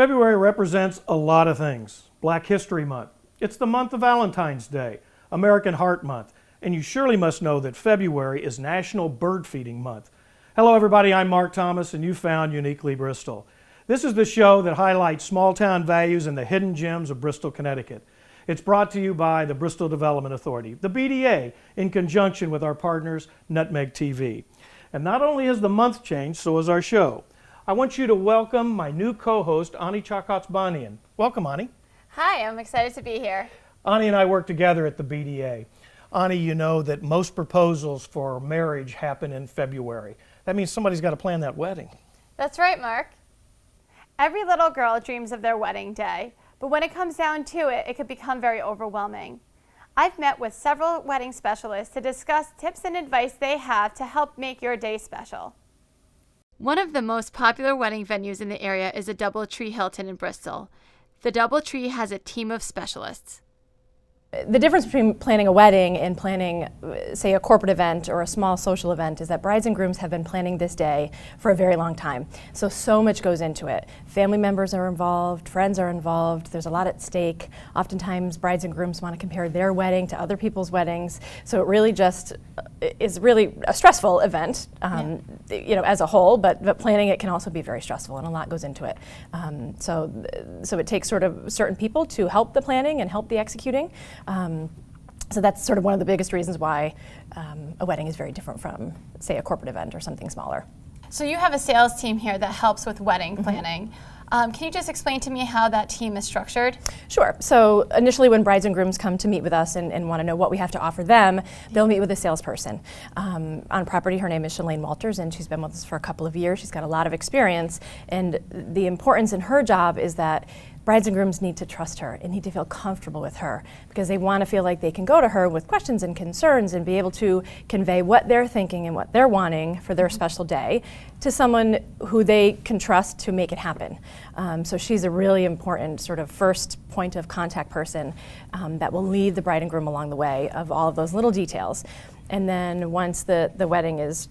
February represents a lot of things. Black History Month. It's the month of Valentine's Day, American Heart Month, and you surely must know that February is National Bird Feeding Month. Hello everybody, I'm Mark Thomas and you found Uniquely Bristol. This is the show that highlights small town values and the hidden gems of Bristol, Connecticut. It's brought to you by the Bristol Development Authority, the BDA, in conjunction with our partners, Nutmeg TV. And not only has the month changed, so has our show. I want you to welcome my new co-host, Ani Chakatsbanian. Welcome, Ani. Hi, I'm excited to be here. Ani and I work together at the BDA. Ani, you know that most proposals for marriage happen in February. That means somebody's got to plan that wedding. That's right, Mark. Every little girl dreams of their wedding day, but when it comes down to it, it could become very overwhelming. I've met with several wedding specialists to discuss tips and advice they have to help make your day special. One of the most popular wedding venues in the area is the Doubletree Hilton in Bristol. The Doubletree has a team of specialists. The difference between planning a wedding and planning, say, a corporate event or a small social event is that brides and grooms have been planning this day for a very long time. So much goes into it. Family members are involved, friends are involved, there's a lot at stake. Oftentimes brides and grooms want to compare their wedding to other people's weddings. So it really just is really a stressful event, you know, as a whole, but planning it can also be very stressful and a lot goes into it. So it takes sort of certain people to help the planning and help the executing. So that's sort of one of the biggest reasons why a wedding is very different from, say, a corporate event or something smaller. So you have a sales team here that helps with wedding planning. Can you just explain to me how that team is structured? Sure. So initially when brides and grooms come to meet with us and want to know what we have to offer them, they'll meet with a salesperson. On property, her name is Shalane Walters, and she's been with us for a couple of years. She's got a lot of experience, and the importance in her job is that brides and grooms need to trust her and need to feel comfortable with her because they want to feel like they can go to her with questions and concerns and be able to convey what they're thinking and what they're wanting for their special day to someone who they can trust to make it happen. So she's a really important sort of first point of contact person that will lead the bride and groom along the way of all of those little details. And then once the wedding is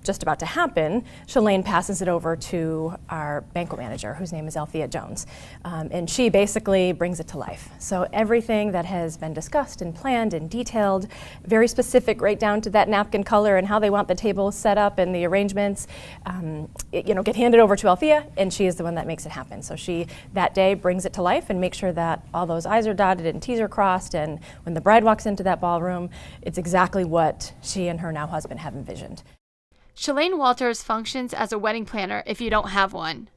just about to happen, Shalane passes it over to our banquet manager, whose name is Althea Jones. And she basically brings it to life. So everything that has been discussed and planned and detailed, very specific right down to that napkin color and how they want the table set up and the arrangements, get handed over to Althea, and she is the one that makes it happen. So she, that day, brings it to life and makes sure that all those I's are dotted and T's are crossed, and when the bride walks into that ballroom, it's exactly what she and her now husband have envisioned. Shalane Walters functions as a wedding planner if you don't have one.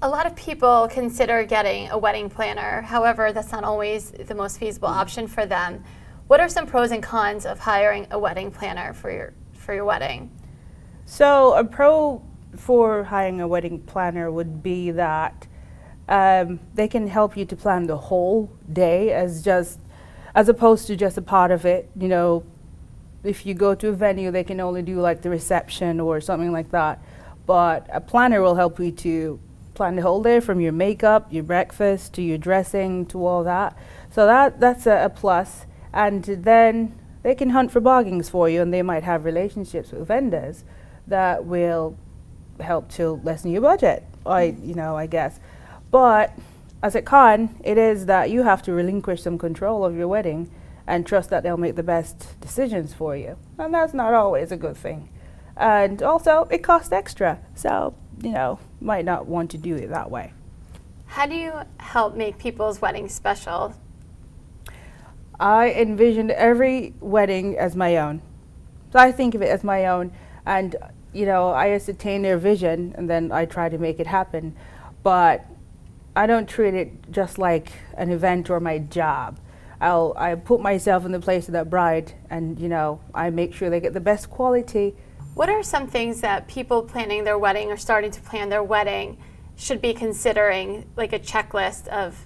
A lot of people consider getting a wedding planner. However, that's not always the most feasible option for them. What are some pros and cons of hiring a wedding planner for your wedding? So a pro for hiring a wedding planner would be that they can help you to plan the whole day as opposed to just a part of it. You know, if you go to a venue, they can only do like the reception or something like that. But a planner will help you to plan the whole day, from your makeup, your breakfast, to your dressing, to all that. So that's a plus. And then they can hunt for bargains for you, and they might have relationships with vendors that will help to lessen your budget, I guess. But as a con, it is that you have to relinquish some control of your wedding and trust that they'll make the best decisions for you. And that's not always a good thing. And also, it costs extra, so, might not want to do it that way. How do you help make people's weddings special? I envisioned every wedding as my own. So I think of it as my own, and, I ascertain their vision, and then I try to make it happen. But I don't treat it just like an event or my job. I put myself in the place of that bride, and I make sure they get the best quality. What are some things that people planning their wedding or starting to plan their wedding should be considering, like a checklist of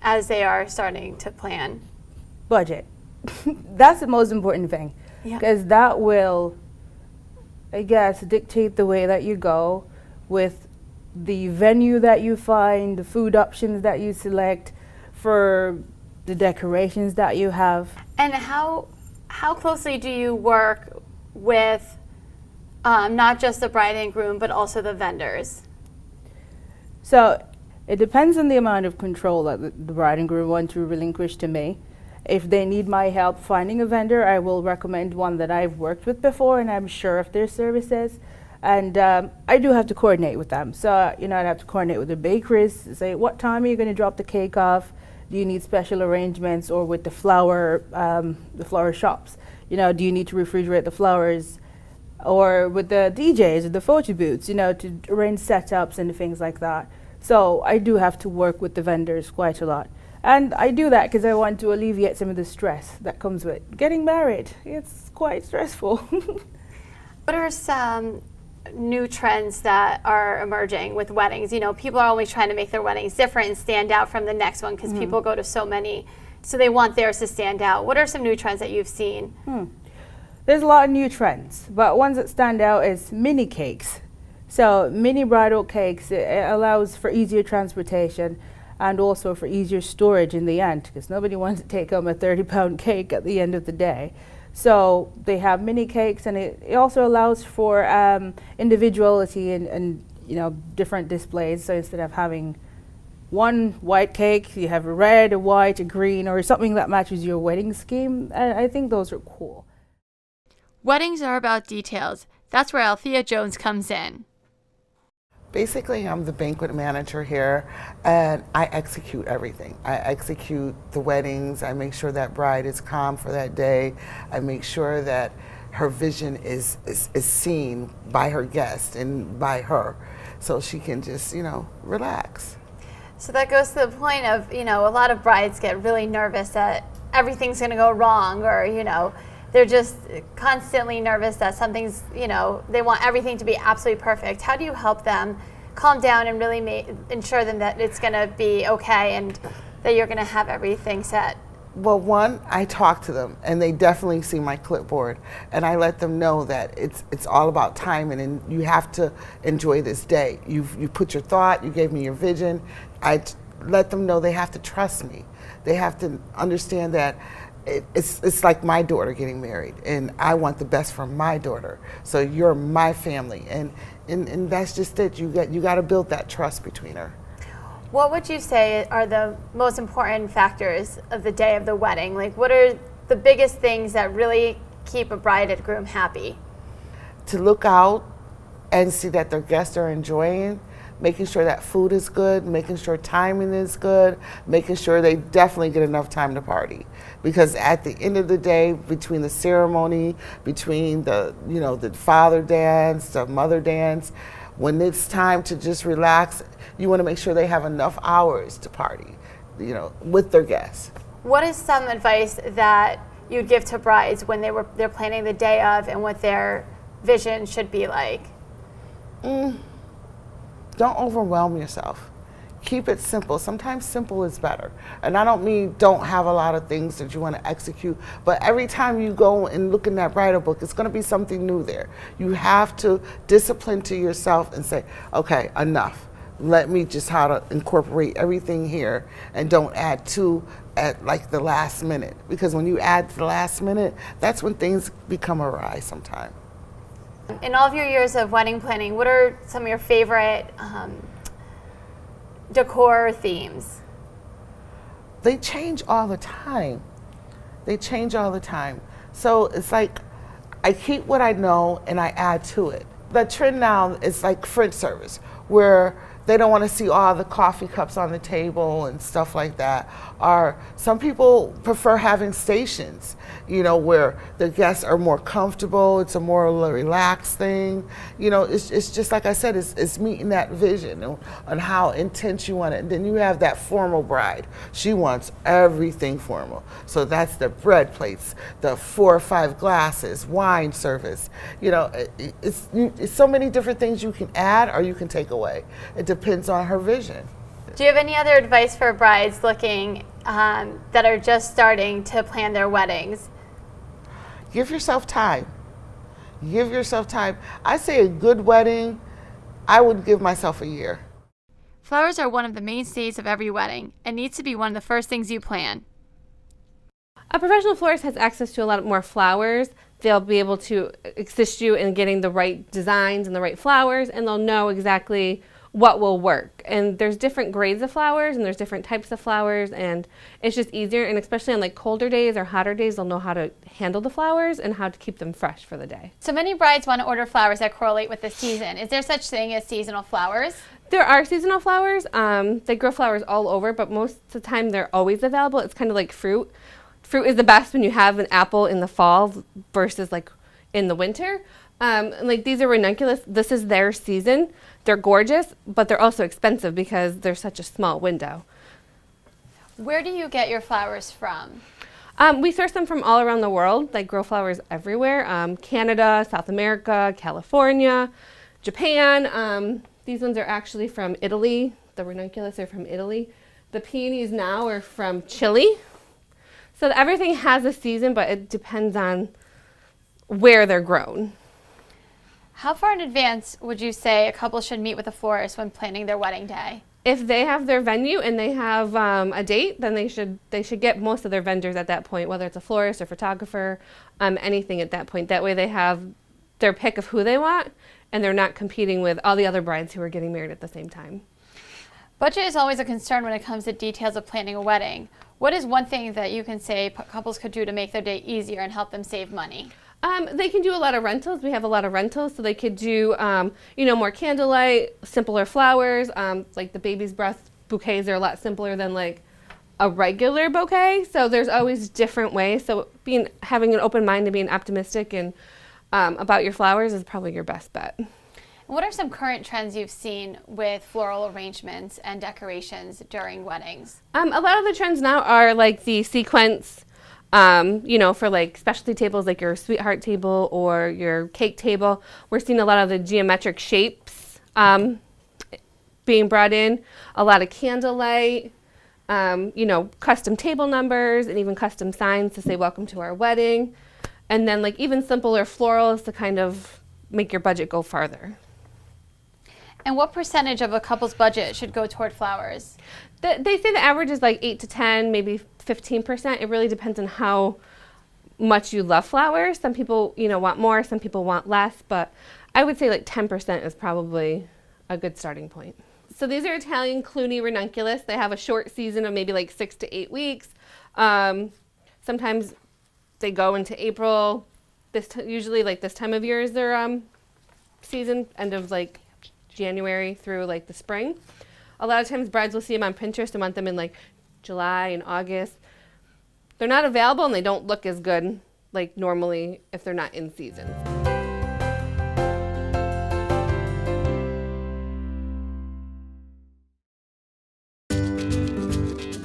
as they are starting to plan? Budget. That's the most important thing, because that will, I guess, dictate the way that you go with the venue that you find, the food options that you select, for the decorations that you have. And how closely do you work with not just the bride and groom, but also the vendors? So it depends on the amount of control that the bride and groom want to relinquish to me. If they need my help finding a vendor, I will recommend one that I've worked with before and I'm sure of their services. And I do have to coordinate with them. So, I'd have to coordinate with the bakeries, say, what time are you going to drop the cake off? Do you need special arrangements? Or with the flower shops, do you need to refrigerate the flowers? Or with the DJs or the photo booths, to arrange setups and things like that. So I do have to work with the vendors quite a lot. And I do that because I want to alleviate some of the stress that comes with getting married. It's quite stressful. What are some new trends that are emerging with weddings? People are always trying to make their weddings different and stand out from the next one because people go to so many, so they want theirs to stand out. What are some new trends that you've seen? There's a lot of new trends, but ones that stand out is mini cakes. So mini bridal cakes, it allows for easier transportation and also for easier storage in the end, because nobody wants to take home a 30-pound cake at the end of the day. So they have mini cakes, and it also allows for individuality and different displays. So instead of having one white cake, you have a red, a white, a green, or something that matches your wedding scheme. I think those are cool. Weddings are about details. That's where Althea Jones comes in. Basically, I'm the banquet manager here, and I execute everything. I execute the weddings. I make sure that bride is calm for that day. I make sure that her vision is seen by her guest and by her, so she can just, relax. So that goes to the point of, a lot of brides get really nervous that everything's going to go wrong, or, they're just constantly nervous that something's, they want everything to be absolutely perfect. How do you help them calm down and really ensure them that it's going to be okay and that you're going to have everything set? Well, one, I talk to them, and they definitely see my clipboard, and I let them know that it's all about timing, and you have to enjoy this day. You put your thought, you gave me your vision. I let them know they have to trust me. They have to understand that it's like my daughter getting married, and I want the best for my daughter. So you're my family, and that's just it. You got to build that trust between her. What would you say are the most important factors of the day of the wedding? Like, what are the biggest things that really keep a bride and groom happy? To look out and see that their guests are enjoying, making sure that food is good, making sure timing is good, making sure they definitely get enough time to party. Because at the end of the day, between the ceremony, between the father dance, the mother dance, when it's time to just relax, you want to make sure they have enough hours to party, with their guests. What is some advice that you'd give to brides when they're planning the day of and what their vision should be like? Don't overwhelm yourself. Keep it simple. Sometimes simple is better. And I don't mean don't have a lot of things that you want to execute, but every time you go and look in that bridal book, it's going to be something new there. You have to discipline to yourself and say, okay, enough. Let me just how to incorporate everything here, and don't add to at like the last minute. Because when you add to the last minute, that's when things become awry sometimes. In all of your years of wedding planning, what are some of your favorite decor themes? They change all the time. So it's like I keep what I know and I add to it. The trend now is like French service, where they don't want to see all the coffee cups on the table and stuff like that. Or some people prefer having stations, where the guests are more comfortable. It's a more relaxed thing. It's just like I said, it's meeting that vision on how intense you want it. And then you have that formal bride. She wants everything formal. So that's the bread plates, the 4 or 5 glasses, wine service. It's so many different things you can add or you can take away. It depends on her vision. Do you have any other advice for brides looking that are just starting to plan their weddings? Give yourself time. I say a good wedding, I would give myself a year. Flowers are one of the mainstays of every wedding and needs to be one of the first things you plan. A professional florist has access to a lot more flowers. They'll be able to assist you in getting the right designs and the right flowers, and they'll know exactly what will work. And there's different grades of flowers and there's different types of flowers, and it's just easier, and especially on like colder days or hotter days, they'll know how to handle the flowers and how to keep them fresh for the day. So many brides want to order flowers that correlate with the season. Is there such thing as seasonal flowers? There are seasonal flowers. They grow flowers all over, but most of the time they're always available. It's kind of like fruit. Fruit is the best when you have an apple in the fall versus like in the winter. Like these are ranunculus. This is their season. They're gorgeous, but they're also expensive because they're such a small window. Where do you get your flowers from? We source them from all around the world. They grow flowers everywhere. Canada, South America, California, Japan. These ones are actually from Italy. The ranunculus are from Italy. The peonies now are from Chile. So everything has a season, but it depends on where they're grown. How far in advance would you say a couple should meet with a florist when planning their wedding day? If they have their venue and they have a date, then they should get most of their vendors at that point, whether it's a florist or photographer, anything at that point. That way they have their pick of who they want, and they're not competing with all the other brides who are getting married at the same time. Budget is always a concern when it comes to details of planning a wedding. What is one thing that you can say couples could do to make their day easier and help them save money? They can do a lot of rentals. We have a lot of rentals, so they could do, more candlelight, simpler flowers. Like the baby's breath bouquets are a lot simpler than like a regular bouquet. So there's always different ways. So having an open mind and being optimistic and about your flowers is probably your best bet. And what are some current trends you've seen with floral arrangements and decorations during weddings? A lot of the trends now are like the sequence. For like specialty tables like your sweetheart table or your cake table. We're seeing a lot of the geometric shapes being brought in, a lot of candlelight, custom table numbers and even custom signs to say welcome to our wedding. And then like even simpler florals to kind of make your budget go farther. And what percentage of a couple's budget should go toward flowers? They say the average is like 8 to 10, maybe 15%. It really depends on how much you love flowers. Some people, want more, some people want less, but I would say like 10% is probably a good starting point. So these are Italian Cluny ranunculus. They have a short season of maybe like 6 to 8 weeks. Sometimes they go into April. Usually like this time of year is their season, end of like January through like the spring. A lot of times brides will see them on Pinterest and want them in like July and August. They're not available and they don't look as good like normally if they're not in season.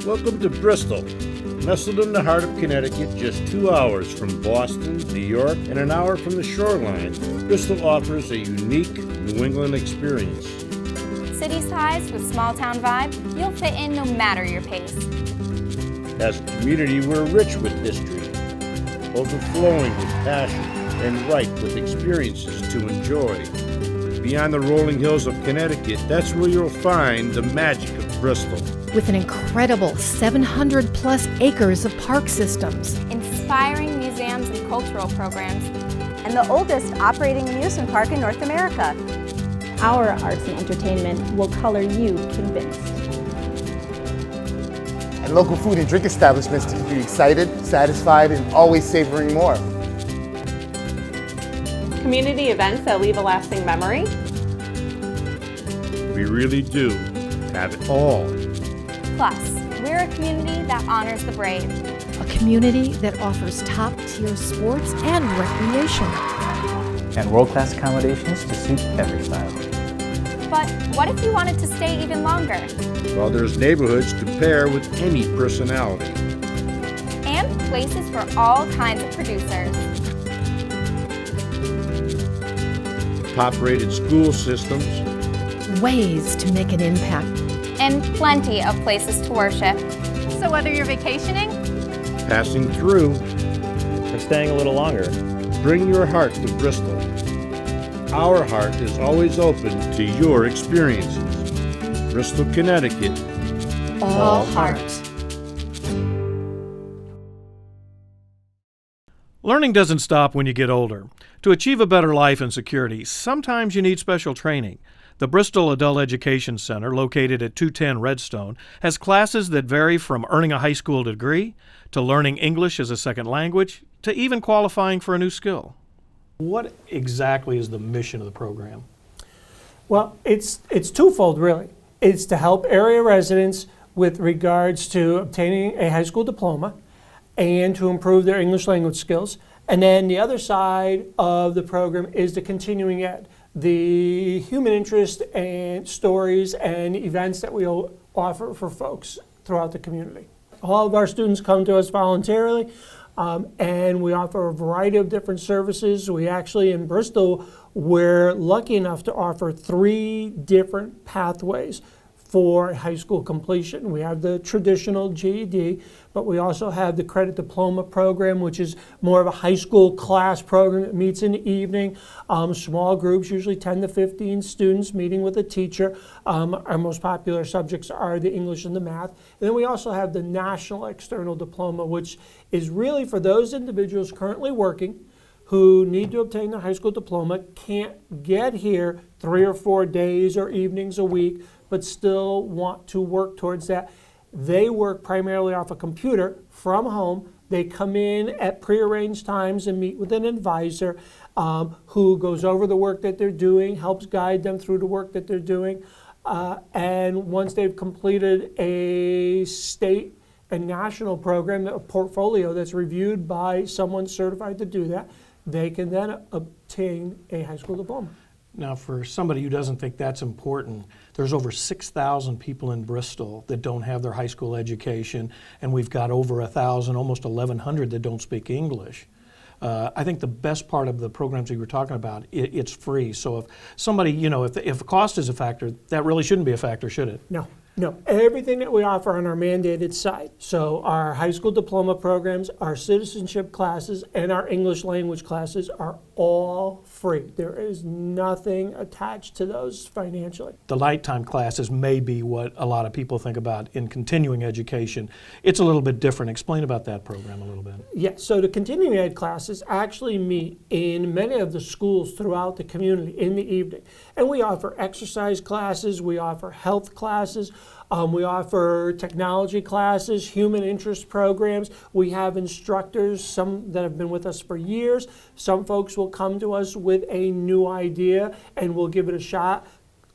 Welcome to Bristol. Nestled in the heart of Connecticut, just 2 hours from Boston, New York, and an hour from the shoreline, Bristol offers a unique New England experience. City size with small town vibe, you'll fit in no matter your pace. As a community, we're rich with history, overflowing with passion, and ripe with experiences to enjoy. Beyond the rolling hills of Connecticut, that's where you'll find the magic of Bristol. With an incredible 700 plus acres of park systems, Inspiring museums and cultural programs, and the oldest operating amusement park in North America. Our arts and entertainment will color you convinced. And local food and drink establishments to keep you excited, satisfied, and always savoring more. Community events that leave a lasting memory. We really do have it all. Plus, we're a community that honors the brave. a community that offers top-tier sports and recreation. And world-class accommodations to suit every style. But what if you wanted to stay even longer? Well, there's neighborhoods to pair with any personality. And places for all kinds of producers. Top-rated school systems. Ways to make an impact. And plenty of places to worship. So whether you're vacationing, Passing through, or staying a little longer, bring your heart to Bristol. Our heart is always open to your experiences. Bristol, Connecticut. All heart. Learning doesn't stop when you get older. To achieve a better life and security, sometimes you need special training. The Bristol Adult Education Center, located at 210 Redstone, has classes that vary from earning a high school degree to learning English as a second language to even qualifying for a new skill. What exactly is the mission of the program? Well, it's twofold, really. It's to help area residents with regards to obtaining a high school diploma and to improve their English language skills. And then the other side of the program is the continuing ed, the human interest and stories and events that we offer for folks throughout the community. All of our students come to us voluntarily, and we offer a variety of different services. We actually, in Bristol, we're lucky enough to offer 3 different pathways for high school completion. We have the traditional GED, but we also have the credit diploma program, which is more of a high school class program that meets in the evening. Small groups, usually 10 to 15 students meeting with a teacher. Our most popular subjects are the English and the math. And then we also have the national external diploma, which is really for those individuals currently working who need to obtain their high school diploma, can't get here 3 or 4 days or evenings a week, but still want to work towards that. They work primarily off a computer from home. They come in at prearranged times and meet with an advisor who goes over the work that they're doing, helps guide them through the work that they're doing. And once they've completed a state and national program, a portfolio that's reviewed by someone certified to do that, they can then obtain a high school diploma. Now, for somebody who doesn't think that's important, there's over 6,000 people in Bristol that don't have their high school education, and we've got over 1,000, almost 1,100 that don't speak English. I think the best part of the programs that you were talking about, it's free. So if somebody, if cost is a factor, that really shouldn't be a factor, should it? No. Everything that we offer on our mandated side, so our high school diploma programs, our citizenship classes, and our English language classes are all free. There is nothing attached to those financially. The nighttime classes may be what a lot of people think about in continuing education. It's a little bit different. Explain about that program a little bit. Yes, so the continuing ed classes actually meet in many of the schools throughout the community in the evening. And we offer exercise classes, we offer health classes, we offer technology classes, human interest programs. We have instructors, some that have been with us for years. Some folks will come to us with a new idea and we'll give it a shot.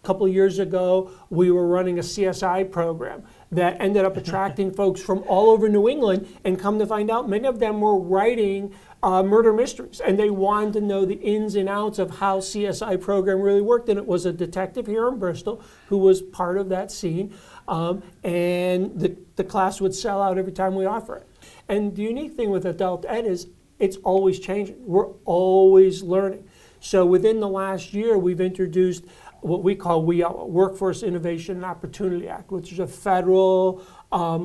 A couple of years ago, we were running a CSI program that ended up attracting folks from all over New England, and come to find out, many of them were writing murder mysteries, and they wanted to know the ins and outs of how CSI program really worked. And it was a detective here in Bristol who was part of that scene, and the class would sell out every time we offer it. And the unique thing with adult ed is it's always changing. We're always learning. So within the last year, we've introduced what we call Workforce Innovation and Opportunity Act, which is a federal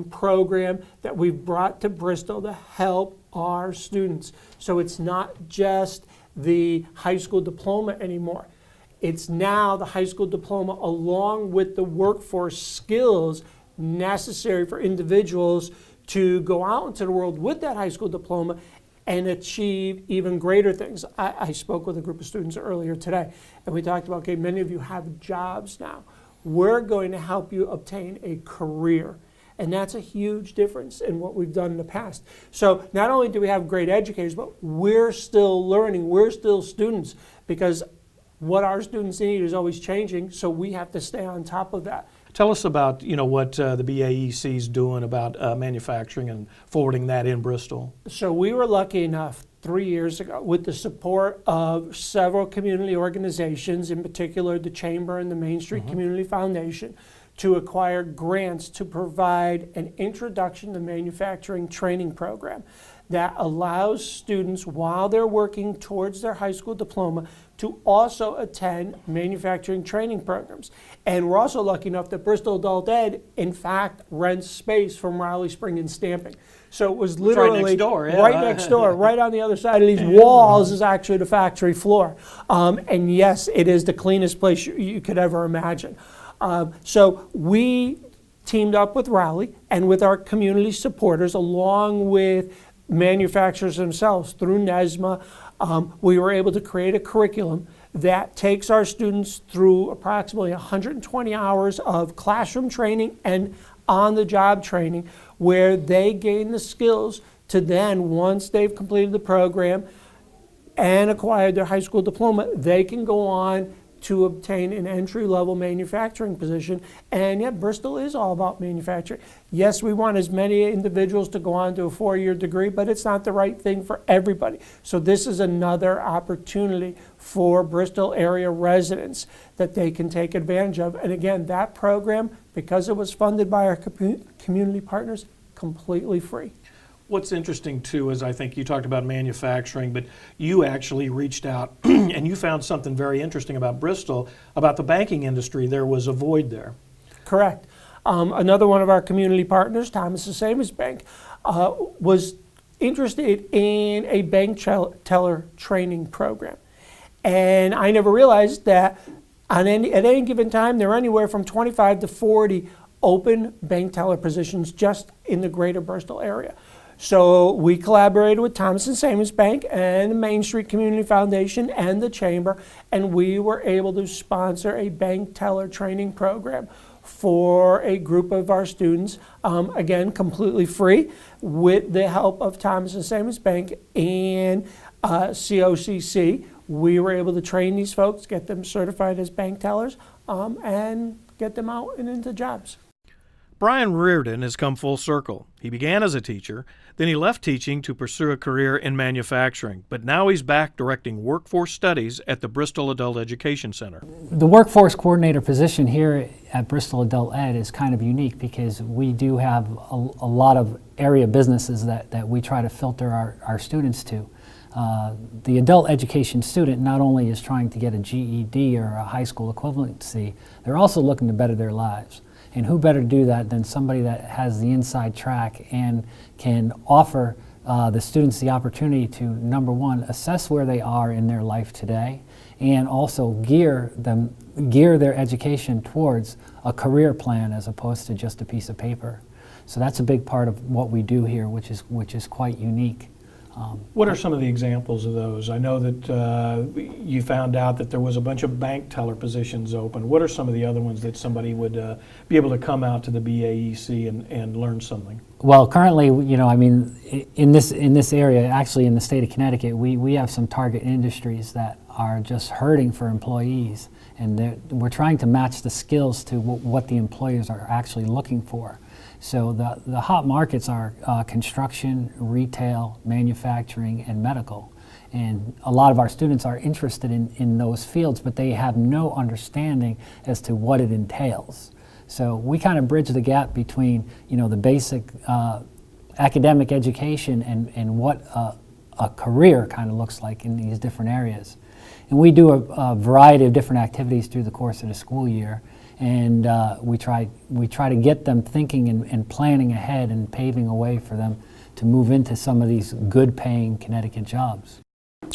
program that we've brought to Bristol to help our students. So it's not just the high school diploma anymore. It's now the high school diploma along with the workforce skills necessary for individuals to go out into the world with that high school diploma and achieve even greater things. I spoke with a group of students earlier today, and we talked about, okay, many of you have jobs now. We're going to help you obtain a career. And that's a huge difference in what we've done in the past. So not only do we have great educators, but we're still learning, we're still students, because what our students need is always changing, so we have to stay on top of that. Tell us about what the BAEC is doing about manufacturing and forwarding that in Bristol. So we were lucky enough 3 years ago, with the support of several community organizations, in particular the Chamber and the Main Street Community Foundation, to acquire grants to provide an introduction to manufacturing training program that allows students, while they're working towards their high school diploma, to also attend manufacturing training programs. And we're also lucky enough that Bristol Adult Ed, in fact, rents space from Raleigh Spring and Stamping. So it was literally right next door, right next door, right on the other side of these walls is actually the factory floor. And yes, it is the cleanest place you could ever imagine. So we teamed up with Raleigh and with our community supporters, along with manufacturers themselves through NESMA. We were able to create a curriculum that takes our students through approximately 120 hours of classroom training and on-the-job training, where they gain the skills to then, once they've completed the program and acquired their high school diploma, they can go on to obtain an entry-level manufacturing position. And yeah, Bristol is all about manufacturing. Yes, we want as many individuals to go on to a 4-year degree, but it's not the right thing for everybody. So this is another opportunity for Bristol area residents that they can take advantage of. And again, that program, because it was funded by our community partners, completely free. What's interesting too is I think you talked about manufacturing, but you actually reached out and you found something very interesting about Bristol, about the banking industry. There was a void there. Correct. Another one of our community partners, Thomas the Savings Bank, was interested in a bank teller training program. And I never realized that at any given time, there are anywhere from 25 to 40 open bank teller positions just in the greater Bristol area. So we collaborated with Thomas & Savings Bank and the Main Street Community Foundation and the Chamber, and we were able to sponsor a bank teller training program for a group of our students, again, completely free, with the help of Thomas & Savings Bank and COCC. We were able to train these folks, get them certified as bank tellers, and get them out and into jobs. Brian Reardon has come full circle. He began as a teacher, then he left teaching to pursue a career in manufacturing, but now he's back directing workforce studies at the Bristol Adult Education Center. The workforce coordinator position here at Bristol Adult Ed is kind of unique because we do have a lot of area businesses that we try to filter our students to. The adult education student not only is trying to get a GED or a high school equivalency, they're also looking to better their lives. And who better to do that than somebody that has the inside track and can offer the students the opportunity to, number one, assess where they are in their life today, and also gear their education towards a career plan as opposed to just a piece of paper. So that's a big part of what we do here, which is quite unique. What are some of the examples of those? I know that you found out that there was a bunch of bank teller positions open. What are some of the other ones that somebody would be able to come out to the BAEC and learn something? Well, currently, you know, I mean, in this area, actually in the state of Connecticut, we have some target industries that are just hurting for employees, and we're trying to match the skills to what the employers are actually looking for. So the hot markets are construction, retail, manufacturing, and medical. And a lot of our students are interested in those fields, but they have no understanding as to what it entails. So we kind of bridge the gap between, you know, the basic academic education and what a career kind of looks like in these different areas. And we do a variety of different activities through the course of the school year. And we try to get them thinking and planning ahead and paving a way for them to move into some of these good-paying Connecticut jobs.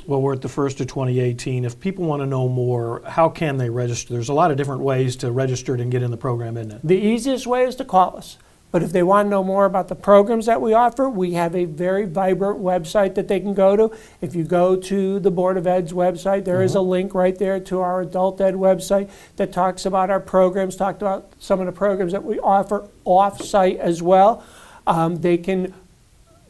Well, we're at the 1st of 2018. If people want to know more, how can they register? There's a lot of different ways to register and get in the program, isn't it? The easiest way is to call us. But if they want to know more about the programs that we offer, we have a very vibrant website that they can go to. If you go to the Board of Ed's website, there is a link right there to our Adult Ed website that talks about our programs, talked about some of the programs that we offer off-site as well. They can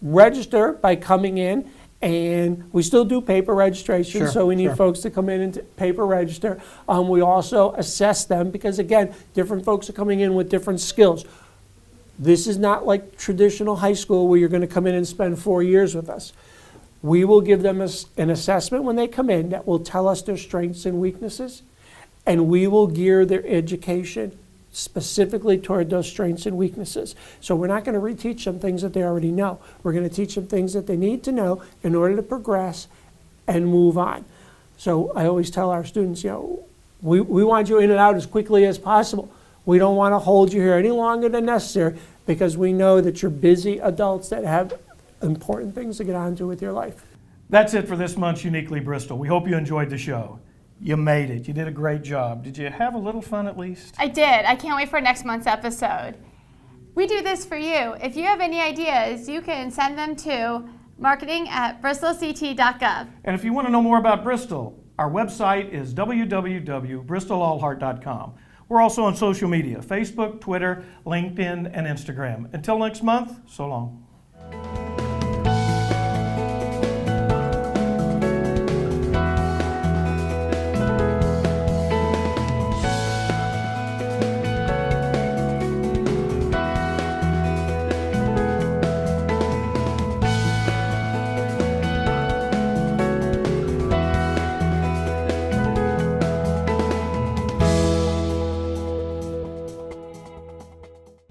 register by coming in, and we still do paper registration, so we need folks to come in and paper register. We also assess them because, again, different folks are coming in with different skills. This is not like traditional high school where you're going to come in and spend 4 years with us. We will give them an assessment when they come in that will tell us their strengths and weaknesses, and we will gear their education specifically toward those strengths and weaknesses. So we're not going to reteach them things that they already know. We're going to teach them things that they need to know in order to progress and move on. So I always tell our students, you know, we want you in and out as quickly as possible. We don't want to hold you here any longer than necessary because we know that you're busy adults that have important things to get on to with your life. That's it for this month's Uniquely Bristol. We hope you enjoyed the show. You made it. You did a great job. Did you have a little fun at least? I did. I can't wait for next month's episode. We do this for you. If you have any ideas, you can send them to marketing@bristolct.gov. And if you want to know more about Bristol, Our website is www.bristolallheart.com. We're also on social media, Facebook, Twitter, LinkedIn, and Instagram. Until next month, so long.